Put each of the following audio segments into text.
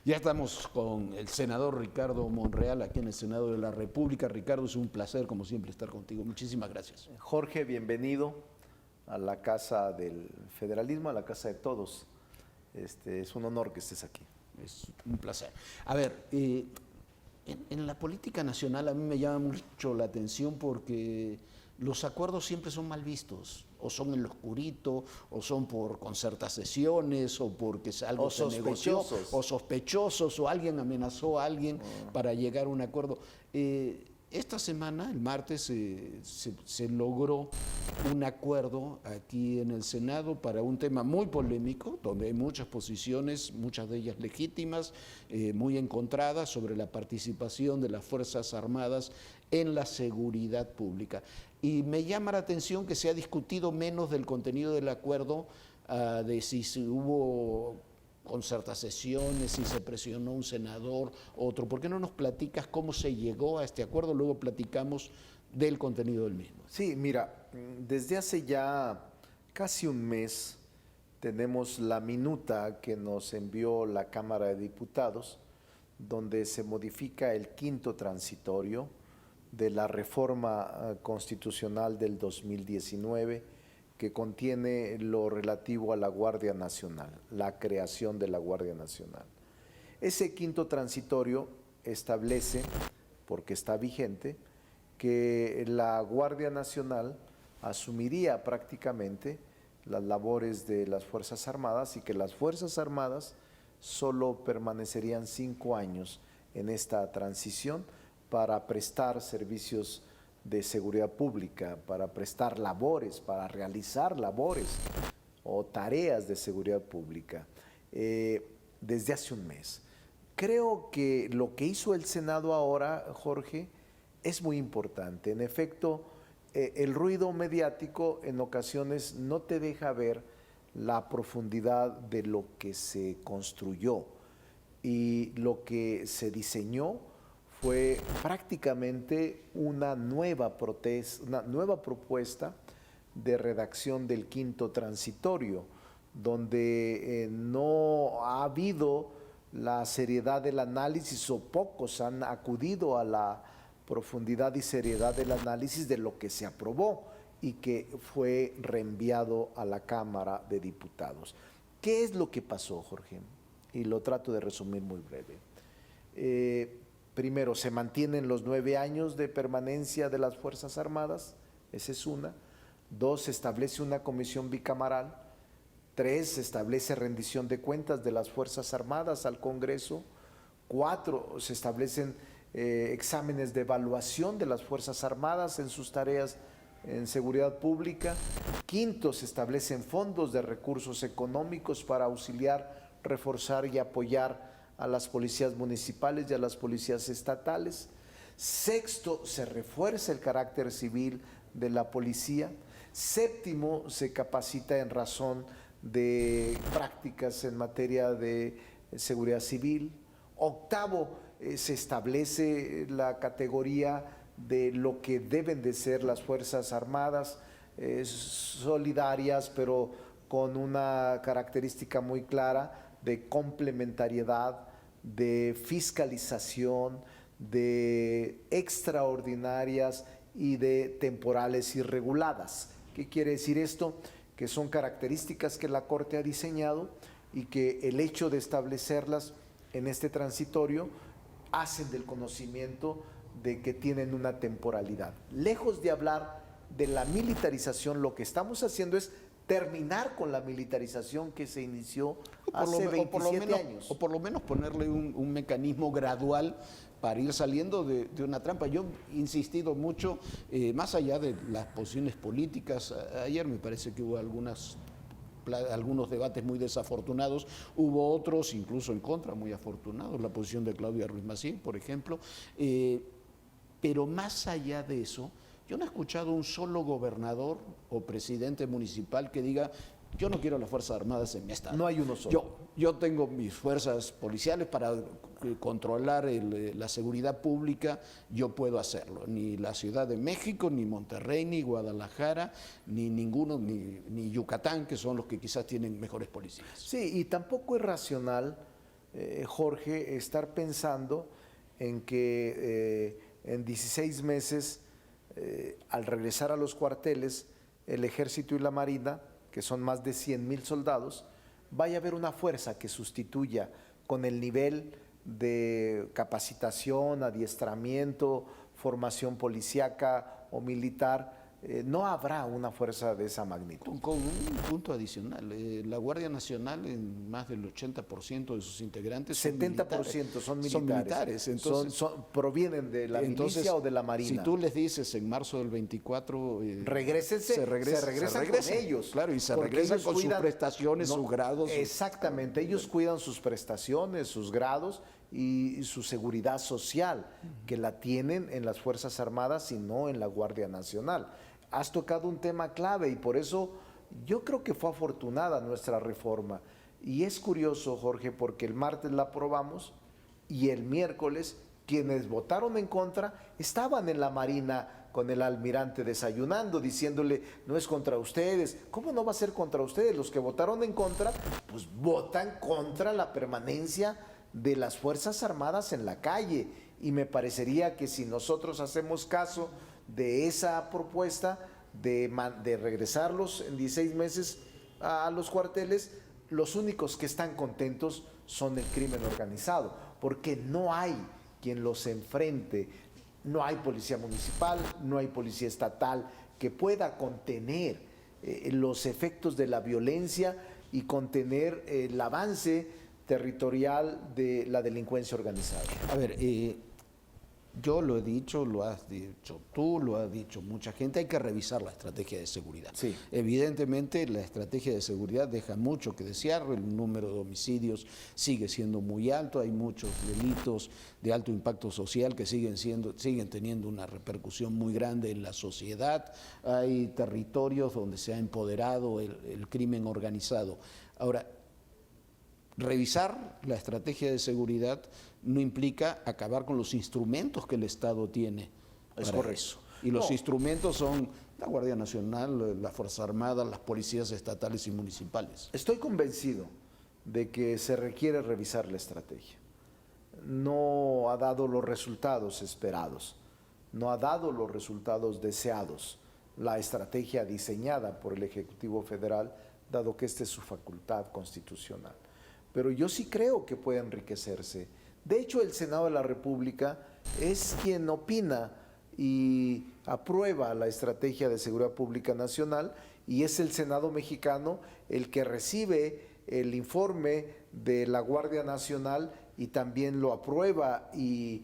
Ya estamos con el senador Ricardo Monreal aquí en el Senado de la República. Ricardo, es un placer, como siempre, estar contigo. Muchísimas gracias. Jorge, bienvenido a la casa del federalismo, a la casa de todos. Es un honor que estés aquí. Es un placer. A ver, en la política nacional a mí me llama mucho la atención porque los acuerdos siempre son mal vistos, o son en lo oscurito, o son por concertaciones, o porque algo O se negoció, o sospechosos, o alguien amenazó a alguien para llegar a un acuerdo. Esta semana, el martes, se logró un acuerdo aquí en el Senado para un tema muy polémico, donde hay muchas posiciones, muchas de ellas legítimas, muy encontradas, sobre la participación de las Fuerzas Armadas en la seguridad pública. Y me llama la atención que se ha discutido menos del contenido del acuerdo, de si hubo concertaciones, si se presionó un senador, otro. ¿Por qué no nos platicas cómo se llegó a este acuerdo? Luego platicamos del contenido del mismo. Sí, mira, desde hace ya casi un mes tenemos la minuta que nos envió la Cámara de Diputados, donde se modifica el quinto transitorio de la reforma constitucional del 2019, que contiene lo relativo a la Guardia Nacional, la creación de la Guardia Nacional. Ese quinto transitorio establece, porque está vigente, que la Guardia Nacional asumiría prácticamente las labores de las Fuerzas Armadas y que las Fuerzas Armadas solo permanecerían 5 años en esta transición para prestar servicios de seguridad pública, para prestar labores, para realizar labores o tareas de seguridad pública desde hace un mes. Creo que lo que hizo el Senado ahora, Jorge, es muy importante. En efecto, el ruido mediático en ocasiones no te deja ver la profundidad de lo que se construyó y lo que se diseñó fue prácticamente una nueva propuesta de redacción del quinto transitorio, donde no ha habido la seriedad del análisis o pocos han acudido a la profundidad y seriedad del análisis de lo que se aprobó y que fue reenviado a la Cámara de Diputados. ¿Qué es lo que pasó, Jorge? Y lo trato de resumir muy breve. Primero, se mantienen los 9 años de permanencia de las Fuerzas Armadas, esa es una. 2, se establece una comisión bicameral. 3, se establece rendición de cuentas de las Fuerzas Armadas al Congreso. 4, se establecen exámenes de evaluación de las Fuerzas Armadas en sus tareas en seguridad pública. 5, se establecen fondos de recursos económicos para auxiliar, reforzar y apoyar a las policías municipales y a las policías estatales. 6, se refuerza el carácter civil de la policía. 7, se capacita en razón de prácticas en materia de seguridad civil. 8, se establece la categoría de lo que deben de ser las Fuerzas Armadas, solidarias, pero con una característica muy clara de complementariedad, de fiscalización, de extraordinarias y de temporales y reguladas. ¿Qué quiere decir esto? Que son características que la Corte ha diseñado y que el hecho de establecerlas en este transitorio hacen del conocimiento de que tienen una temporalidad. Lejos de hablar de la militarización, lo que estamos haciendo es terminar con la militarización que se inició hace 27 años. O por lo menos ponerle un mecanismo gradual para ir saliendo de una trampa. Yo he insistido mucho, más allá de las posiciones políticas, ayer me parece que hubo algunos debates muy desafortunados, hubo otros incluso en contra muy afortunados, la posición de Claudia Ruiz Massieu, por ejemplo, pero más allá de eso, yo no he escuchado un solo gobernador o presidente municipal que diga: yo no quiero las Fuerzas Armadas en mi estado. No hay uno solo. Yo tengo mis fuerzas policiales para controlar la seguridad pública, yo puedo hacerlo. Ni la Ciudad de México, ni Monterrey, ni Guadalajara, ni ninguno, ni Yucatán, que son los que quizás tienen mejores policías. Sí, y tampoco es racional Jorge, estar pensando en que en 16 meses, al regresar a los cuarteles, el Ejército y la Marina, que son más de 100,000 soldados, vaya a haber una fuerza que sustituya con el nivel de capacitación, adiestramiento, formación policíaca o militar. No habrá una fuerza de esa magnitud. Con un punto adicional, la Guardia Nacional, en más del 80% de sus integrantes son 70% son militares. Son militares, entonces, provienen de la milicia o de la Marina. Si tú les dices en marzo del 24, regrésense, se regresan con ellos. Claro, y se regresan con sus prestaciones, sus grados. Exactamente, ellos cuidan sus prestaciones, sus grados y su seguridad social, que la tienen en las Fuerzas Armadas y no en la Guardia Nacional. Has tocado un tema clave y por eso yo creo que fue afortunada nuestra reforma. Y es curioso, Jorge, porque el martes la aprobamos y el miércoles quienes votaron en contra estaban en la Marina con el almirante desayunando, diciéndole, no es contra ustedes. ¿Cómo no va a ser contra ustedes? Los que votaron en contra, pues votan contra la permanencia de las Fuerzas Armadas en la calle. Y me parecería que si nosotros hacemos caso de esa propuesta de regresarlos en 16 meses a los cuarteles, los únicos que están contentos son el crimen organizado, porque no hay quien los enfrente, no hay policía municipal, no hay policía estatal que pueda contener los efectos de la violencia y contener el avance territorial de la delincuencia organizada. A ver, yo lo he dicho, lo has dicho tú, lo ha dicho mucha gente, hay que revisar la estrategia de seguridad. Sí. Evidentemente la estrategia de seguridad deja mucho que desear, el número de homicidios sigue siendo muy alto, hay muchos delitos de alto impacto social que siguen teniendo una repercusión muy grande en la sociedad, hay territorios donde se ha empoderado el crimen organizado. Ahora, revisar la estrategia de seguridad no implica acabar con los instrumentos que el Estado tiene para eso. Y los instrumentos son la Guardia Nacional, las Fuerzas Armadas, las policías estatales y municipales. Estoy convencido de que se requiere revisar la estrategia. No ha dado los resultados esperados, no ha dado los resultados deseados la estrategia diseñada por el Ejecutivo Federal, dado que esta es su facultad constitucional. Pero yo sí creo que puede enriquecerse. De hecho, el Senado de la República es quien opina y aprueba la Estrategia de Seguridad Pública Nacional, y es el Senado mexicano el que recibe el informe de la Guardia Nacional y también lo aprueba y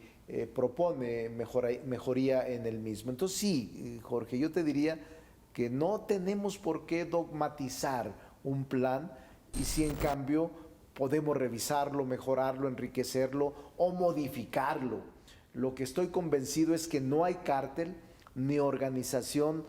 propone mejoría en el mismo. Entonces sí, Jorge, yo te diría que no tenemos por qué dogmatizar un plan, y si en cambio podemos revisarlo, mejorarlo, enriquecerlo o modificarlo. Lo que estoy convencido es que no hay cártel ni organización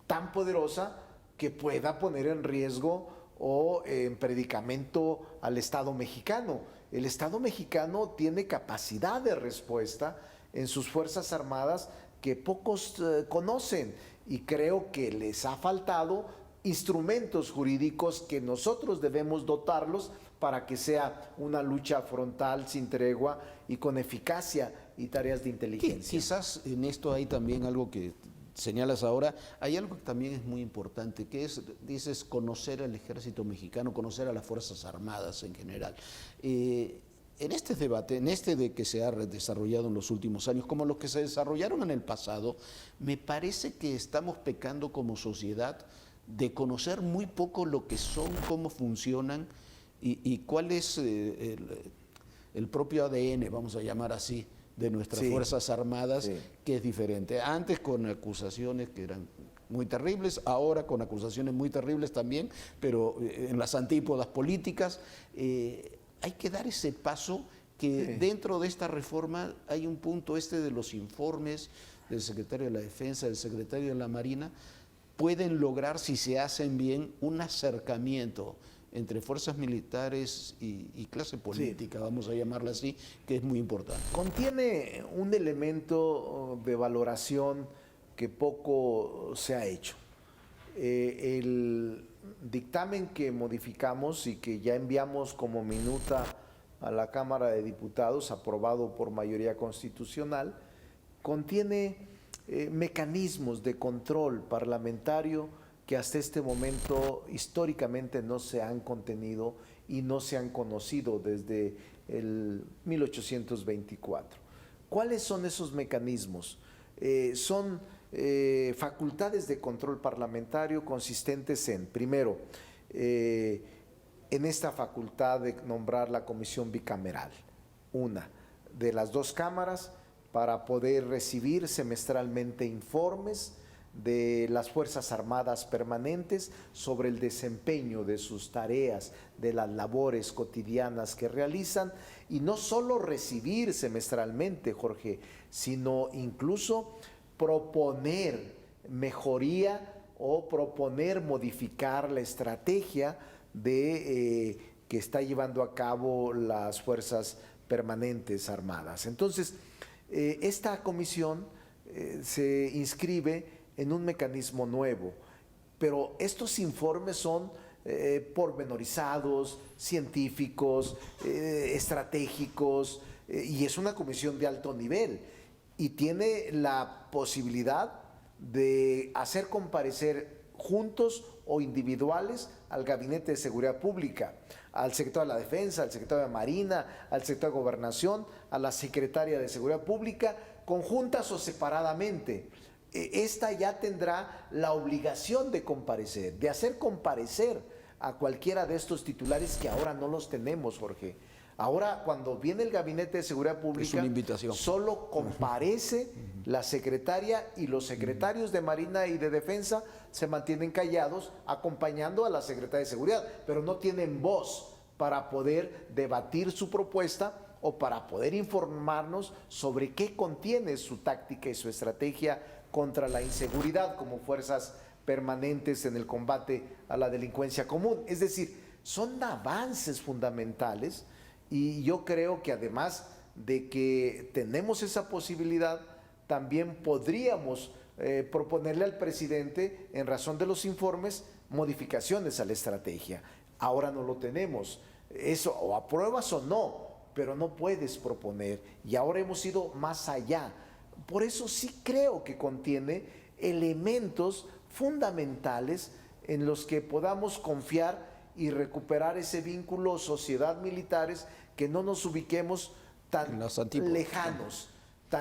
tan poderosa que pueda poner en riesgo o en predicamento al Estado mexicano. El Estado mexicano tiene capacidad de respuesta en sus Fuerzas Armadas que pocos conocen, y creo que les ha faltado instrumentos jurídicos que nosotros debemos dotarlos para que sea una lucha frontal, sin tregua y con eficacia y tareas de inteligencia. Quizás en esto hay también algo que señalas ahora, hay algo que también es muy importante, que es, dices, conocer al ejército mexicano, conocer a las Fuerzas Armadas en general. En este debate, en este de que se ha desarrollado en los últimos años, como los que se desarrollaron en el pasado, me parece que estamos pecando como sociedad de conocer muy poco lo que son, cómo funcionan y cuál es el propio ADN, vamos a llamar así, de nuestras Fuerzas Armadas, que es diferente. Antes con acusaciones que eran muy terribles, ahora con acusaciones muy terribles también, pero en las antípodas políticas. Hay que dar ese paso que dentro de esta reforma hay un punto de los informes del secretario de la Defensa, del secretario de la Marina, pueden lograr, si se hacen bien, un acercamiento entre fuerzas militares y clase política, vamos a llamarla así, que es muy importante. Contiene un elemento de valoración que poco se ha hecho. El dictamen que modificamos y que ya enviamos como minuta a la Cámara de Diputados, aprobado por mayoría constitucional, contiene mecanismos de control parlamentario que hasta este momento históricamente no se han contenido y no se han conocido desde el 1824. ¿Cuáles son esos mecanismos? Son facultades de control parlamentario consistentes en, primero, en esta facultad de nombrar la comisión bicameral, una de las dos cámaras, para poder recibir semestralmente informes de las Fuerzas Armadas permanentes sobre el desempeño de sus tareas, de las labores cotidianas que realizan, y no solo recibir semestralmente, Jorge, sino incluso proponer mejoría o proponer modificar la estrategia de que está llevando a cabo las Fuerzas Permanentes Armadas. Entonces, esta comisión se inscribe en un mecanismo nuevo, pero estos informes son pormenorizados, científicos, estratégicos, y es una comisión de alto nivel y tiene la posibilidad de hacer comparecer juntos o individuales al Gabinete de Seguridad Pública, al secretario de la Defensa, al secretario de Marina, al secretario de Gobernación, a la secretaria de Seguridad Pública, conjuntas o separadamente. Esta ya tendrá la obligación de comparecer, de hacer comparecer a cualquiera de estos titulares que ahora no los tenemos, Jorge. Ahora, cuando viene el Gabinete de Seguridad Pública, es una invitación. Solo comparece la secretaria, y los secretarios de Marina y de Defensa se mantienen callados acompañando a la secretaria de Seguridad, pero no tienen voz para poder debatir su propuesta o para poder informarnos sobre qué contiene su táctica y su estrategia contra la inseguridad como fuerzas permanentes en el combate a la delincuencia común. Es decir, son avances fundamentales, y yo creo que además de que tenemos esa posibilidad, también podríamos proponerle al presidente, en razón de los informes, modificaciones a la estrategia. Ahora no lo tenemos. Eso o apruebas o no, pero no puedes proponer. Y ahora hemos ido más allá. Por eso sí creo que contiene elementos fundamentales en los que podamos confiar y recuperar ese vínculo sociedad-militares, que no nos ubiquemos tan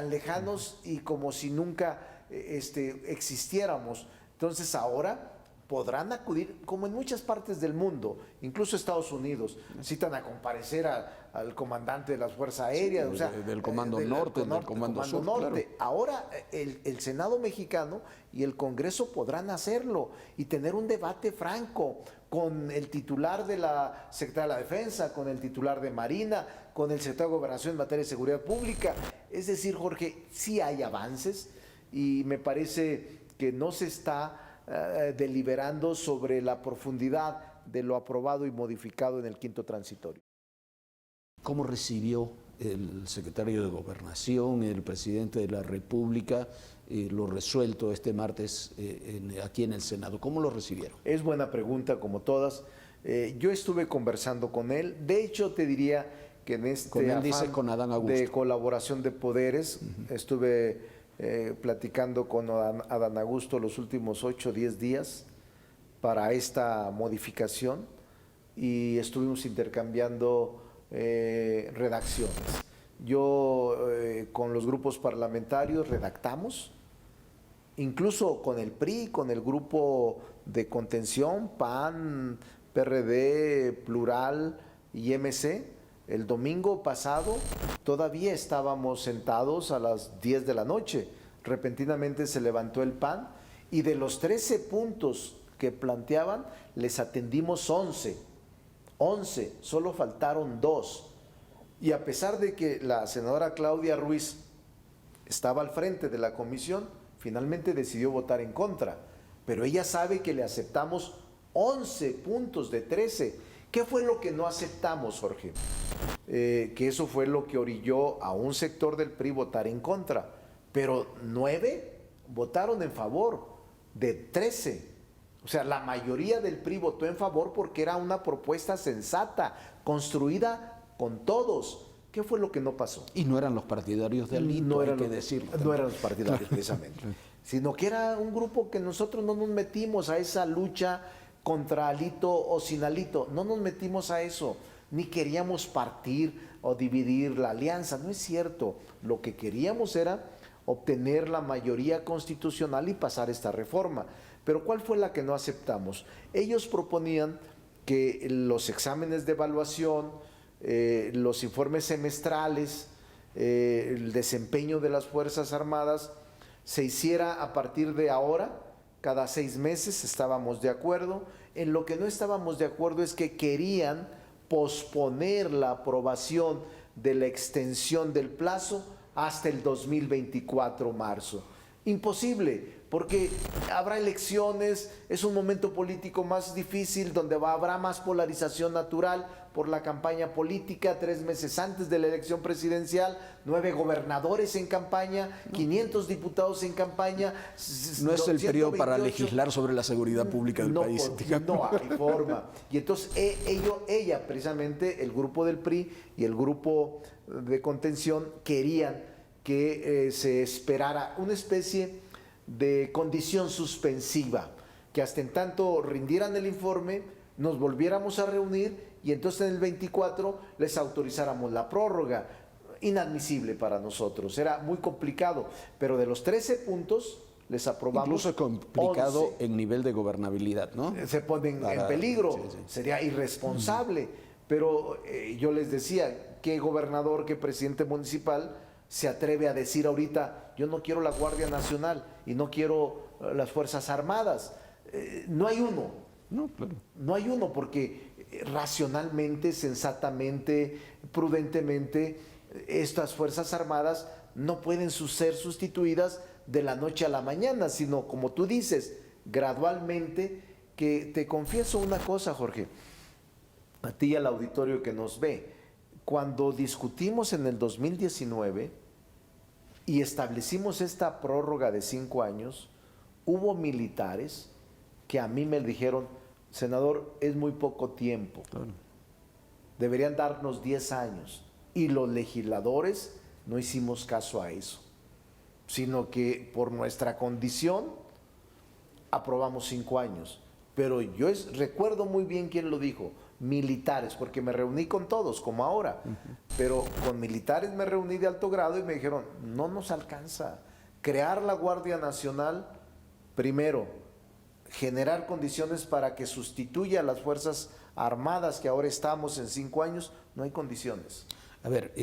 lejanos y como si nunca existiéramos. Entonces ahora podrán acudir, como en muchas partes del mundo, incluso Estados Unidos, citan a comparecer al comandante de las Fuerzas Aéreas, sí, o sea, del Comando Norte, del Comando Sur. Norte. Claro. Ahora el Senado mexicano y el Congreso podrán hacerlo y tener un debate franco con el titular de la Secretaría de la Defensa, con el titular de Marina, con el secretario de Gobernación en materia de seguridad pública. Es decir, Jorge, sí hay avances, y me parece que no se está deliberando sobre la profundidad de lo aprobado y modificado en el quinto transitorio. ¿Cómo recibió el secretario de Gobernación, el presidente de la República, lo resuelto este martes aquí en el Senado? ¿Cómo lo recibieron? Es buena pregunta, como todas. Yo estuve conversando con él. De hecho, te diría que en este afán con Adán Augusto, de colaboración de poderes, estuve platicando con Adán Augusto los últimos 8 o 10 días para esta modificación, y estuvimos intercambiando redacciones. Yo con los grupos parlamentarios redactamos, incluso con el PRI, con el grupo de contención, PAN, PRD, Plural y MC. El domingo pasado todavía estábamos sentados a las 10 de la noche. Repentinamente se levantó el PAN, y de los 13 puntos que planteaban, les atendimos 11, solo faltaron 2. Y a pesar de que la senadora Claudia Ruiz estaba al frente de la comisión, finalmente decidió votar en contra. Pero ella sabe que le aceptamos 11 puntos de 13. ¿Qué fue lo que no aceptamos, Jorge? Que eso fue lo que orilló a un sector del PRI votar en contra. Pero 9 votaron en favor de 13. O sea, la mayoría del PRI votó en favor porque era una propuesta sensata, construida con todos. ¿Qué fue lo que no pasó? Y no eran los partidarios de Alito, No hay eran que los- decirlo. No eran los partidarios, precisamente. Sino que era un grupo que nosotros no nos metimos a esa lucha contra Alito o sin Alito. No nos metimos a eso. Ni queríamos partir o dividir la alianza. No es cierto. Lo que queríamos era obtener la mayoría constitucional y pasar esta reforma. Pero ¿cuál fue la que no aceptamos? Ellos proponían que los exámenes de evaluación, los informes semestrales, el desempeño de las Fuerzas Armadas se hiciera a partir de ahora, cada 6 meses. Estábamos de acuerdo. En lo que no estábamos de acuerdo es que querían posponer la aprobación de la extensión del plazo hasta el 2024 marzo. Imposible, porque habrá elecciones, es un momento político más difícil donde habrá más polarización natural por la campaña política, 3 meses antes de la elección presidencial, 9 gobernadores en campaña, 500 diputados en campaña. No es el periodo para 128. legislar sobre la seguridad pública del país. No hay forma. Y entonces ella, precisamente, el grupo del PRI y el grupo de contención querían que se esperara una especie de condición suspensiva, que hasta en tanto rindieran el informe, nos volviéramos a reunir y entonces en el 24 les autorizáramos la prórroga. Inadmisible para nosotros, era muy complicado, pero de los 13 puntos les aprobamos. Incluso complicado 11. en nivel de gobernabilidad, ¿no? Se ponen en peligro, sí, sí. sería irresponsable. Pero yo les decía, ¿qué gobernador, qué presidente municipal se atreve a decir ahorita, yo no quiero la Guardia Nacional y no quiero las Fuerzas Armadas? No hay uno. No, claro. No hay uno porque racionalmente, sensatamente, prudentemente, estas Fuerzas Armadas no pueden ser sustituidas de la noche a la mañana, sino, como tú dices, gradualmente. Que te confieso una cosa, Jorge, a ti y al auditorio que nos ve, cuando discutimos en el 2019 y establecimos esta prórroga de 5 años, hubo militares que a mí me dijeron, senador, es muy poco tiempo, Claro. deberían darnos 10 años. Y los legisladores no hicimos caso a eso, sino que por nuestra condición aprobamos 5 años. Pero yo recuerdo muy bien quién lo dijo, militares, porque me reuní con todos, como ahora, pero con militares me reuní de alto grado y me dijeron, no nos alcanza. Crear la Guardia Nacional, primero, generar condiciones para que sustituya a las Fuerzas Armadas, que ahora estamos en 5 años, no hay condiciones. A ver,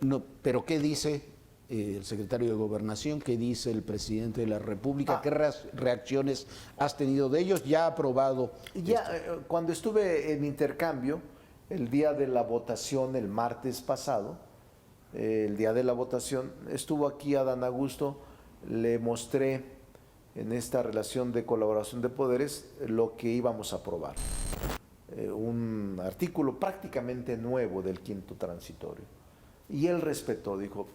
no, pero ¿qué dice el secretario de Gobernación? ¿Qué dice el presidente de la República? ¿Qué reacciones has tenido de ellos? ¿Ya ha aprobado? Ya cuando estuve en intercambio, el día de la votación, el martes pasado, el día de la votación, estuvo aquí Adán Augusto, le mostré en esta relación de colaboración de poderes lo que íbamos a aprobar. Un artículo prácticamente nuevo del quinto transitorio. Y él respetó, dijo,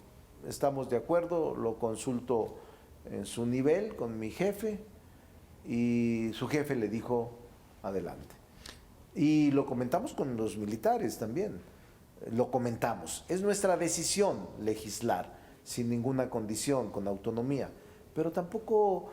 estamos de acuerdo, lo consulto en su nivel con mi jefe, y su jefe le dijo, adelante. Y lo comentamos con los militares también, lo comentamos. Es nuestra decisión legislar sin ninguna condición, con autonomía, pero tampoco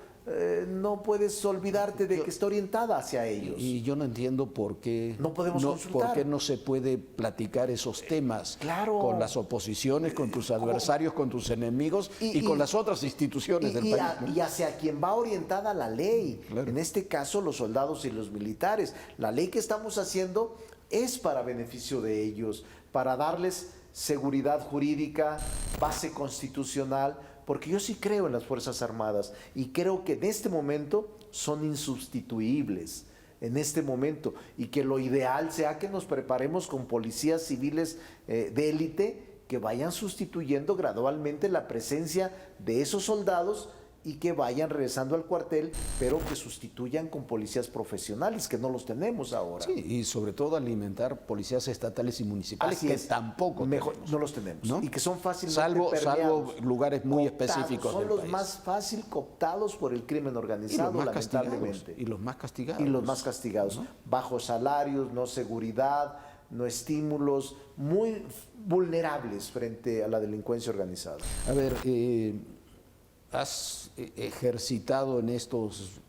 no puedes olvidarte de que está orientada hacia ellos. Y yo no entiendo por qué no podemos consultar. ¿Por qué no se puede platicar esos temas claro. con las oposiciones, con tus adversarios, con tus enemigos y con las otras instituciones del país? ¿No? Y hacia quien va orientada la ley, Claro. En este caso los soldados y los militares. La ley que estamos haciendo es para beneficio de ellos, para darles seguridad jurídica, base constitucional, porque yo sí creo en las Fuerzas Armadas y creo que en este momento son insustituibles, en este momento, y que lo ideal sea que nos preparemos con policías civiles de élite que vayan sustituyendo gradualmente la presencia de esos soldados y que vayan regresando al cuartel, pero que sustituyan con policías profesionales, que no los tenemos ahora. Sí, y sobre todo alimentar policías estatales y municipales, Así que es. tampoco no los tenemos, ¿no? Y que son fácilmente salvo permeados, lugares muy cooptados, específicos son del los país. más fácil cooptados por el crimen Y los organizado, más castigados. lamentablemente. Y los más castigados. Y los más castigados, ¿no? bajos salarios, no seguridad, no estímulos, muy vulnerables frente a la delincuencia organizada. A ver, has ejercitado en estos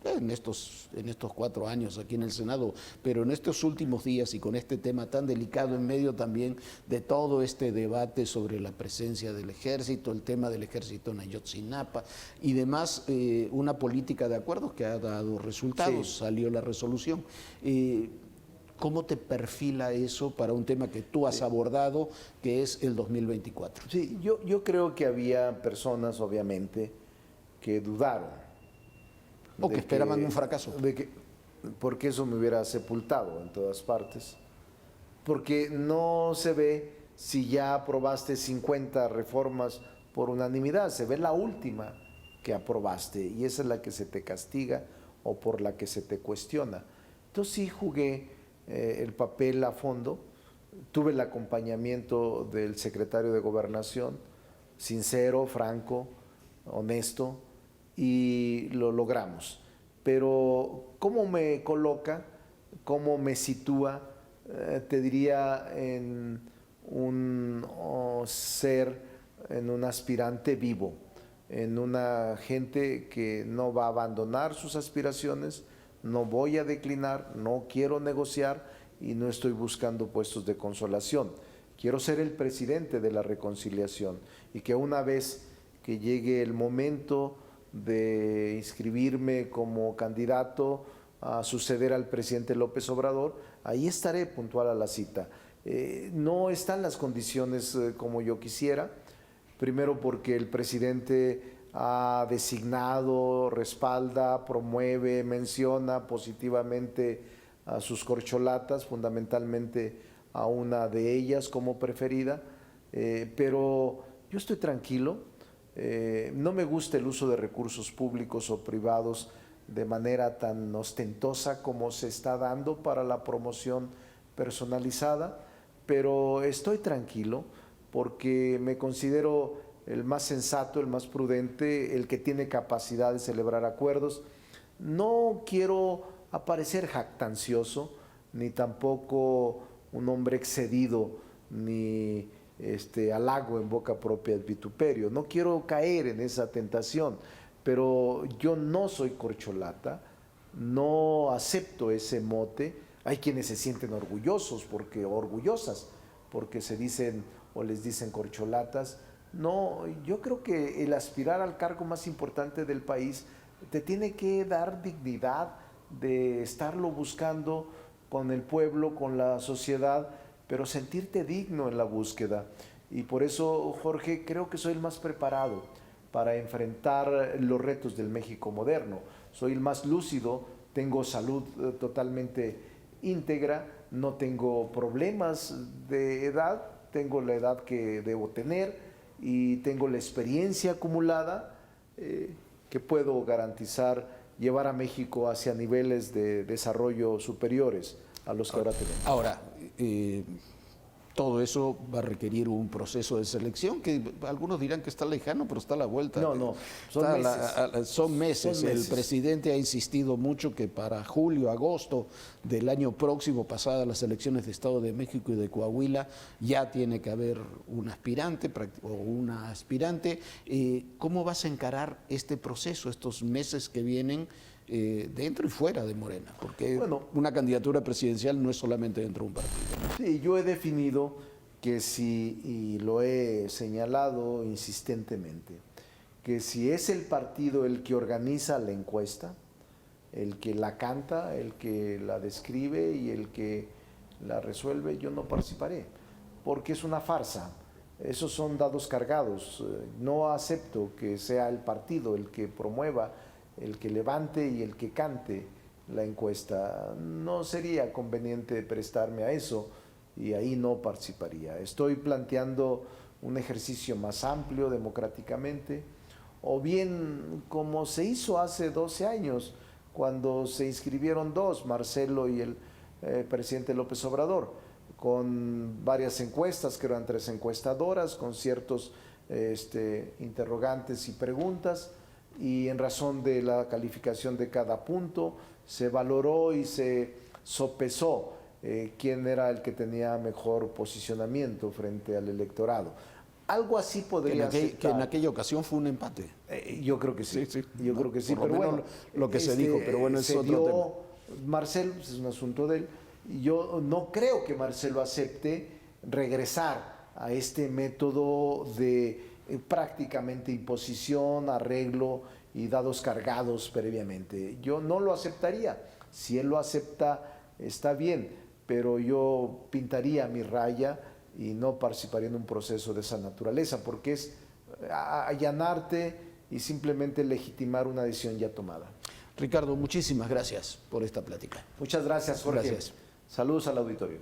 4 años aquí en el Senado, pero en estos últimos días y con este tema tan delicado en medio también de todo este debate sobre la presencia del ejército, el tema del ejército en Ayotzinapa y demás, una política de acuerdos que ha dado resultados, Sí. salió la resolución. ¿Cómo te perfila eso para un tema que tú has abordado, que es el 2024? Sí, yo creo que había personas, obviamente, que dudaron. O que esperaban un fracaso. Porque eso me hubiera sepultado en todas partes. Porque no se ve si ya aprobaste 50 reformas por unanimidad, se ve la última que aprobaste y esa es la que se te castiga o por la que se te cuestiona. Entonces sí jugué el papel a fondo, tuve el acompañamiento del secretario de Gobernación, sincero, franco, honesto, y lo logramos. Pero ¿cómo me coloca, cómo me sitúa? Te diría en un ser, en un aspirante vivo, en una gente que no va a abandonar sus aspiraciones, no voy a declinar, no quiero negociar y no estoy buscando puestos de consolación. Quiero ser el presidente de la reconciliación y que una vez que llegue el momento de inscribirme como candidato a suceder al presidente López Obrador, ahí estaré puntual a la cita. No están las condiciones como yo quisiera, primero porque el presidente ha designado, respalda, promueve, menciona positivamente a sus corcholatas, fundamentalmente a una de ellas como preferida, pero yo estoy tranquilo. No me gusta el uso de recursos públicos o privados de manera tan ostentosa como se está dando para la promoción personalizada, pero estoy tranquilo porque me considero el más sensato, el más prudente, el que tiene capacidad de celebrar acuerdos. No quiero aparecer jactancioso, ni tampoco un hombre excedido, ni halago en boca propia, el vituperio. No quiero caer en esa tentación, pero yo no soy corcholata, no acepto ese mote. Hay quienes se sienten orgullosos, orgullosas, porque se dicen o les dicen corcholatas. No, yo creo que el aspirar al cargo más importante del país te tiene que dar dignidad de estarlo buscando con el pueblo, con la sociedad, pero sentirte digno en la búsqueda. Y por eso, Jorge, creo que soy el más preparado para enfrentar los retos del México moderno. Soy el más lúcido, tengo salud totalmente íntegra, no tengo problemas de edad, tengo la edad que debo tener y tengo la experiencia acumulada que puedo garantizar llevar a México hacia niveles de desarrollo superiores a los que ahora tenemos. Ahora, todo eso va a requerir un proceso de selección que algunos dirán que está lejano, pero está a la vuelta. No, son meses. Son meses. El presidente ha insistido mucho que para julio, agosto del año próximo, pasadas las elecciones de Estado de México y de Coahuila, ya tiene que haber un aspirante o una aspirante. ¿Cómo vas a encarar este proceso, estos meses que vienen dentro y fuera de Morena? Porque una candidatura presidencial no es solamente dentro de un partido. Sí, yo he definido que si, y lo he señalado insistentemente, que si es el partido el que organiza la encuesta, el que la canta, el que la describe y el que la resuelve, yo no participaré, porque es una farsa. Esos son dados cargados. No acepto que sea el partido el que promueva, el que levante y el que cante la encuesta. No sería conveniente prestarme a eso y ahí no participaría. Estoy planteando un ejercicio más amplio democráticamente, o bien como se hizo hace 12 años, cuando se inscribieron dos, Marcelo y el presidente López Obrador, con varias encuestas, que eran 3 encuestadoras, con ciertos interrogantes y preguntas, y en razón de la calificación de cada punto se valoró y se sopesó quién era el que tenía mejor posicionamiento frente al electorado. Algo así podría ser. Que en aquella ocasión fue un empate. Yo creo que sí. Sí, sí. Yo creo que sí. Por lo Pero menos bueno, lo que se dijo, pero bueno, es se otro dio tema. Marcelo, pues, es un asunto de él. Y yo no creo que Marcelo acepte regresar a este método de prácticamente imposición, arreglo y dados cargados previamente. Yo no lo aceptaría. Si él lo acepta, está bien, pero yo pintaría mi raya y no participaría en un proceso de esa naturaleza, porque es allanarte y simplemente legitimar una decisión ya tomada. Ricardo, muchísimas gracias por esta plática. Muchas gracias, Jorge. Gracias. Saludos al auditorio.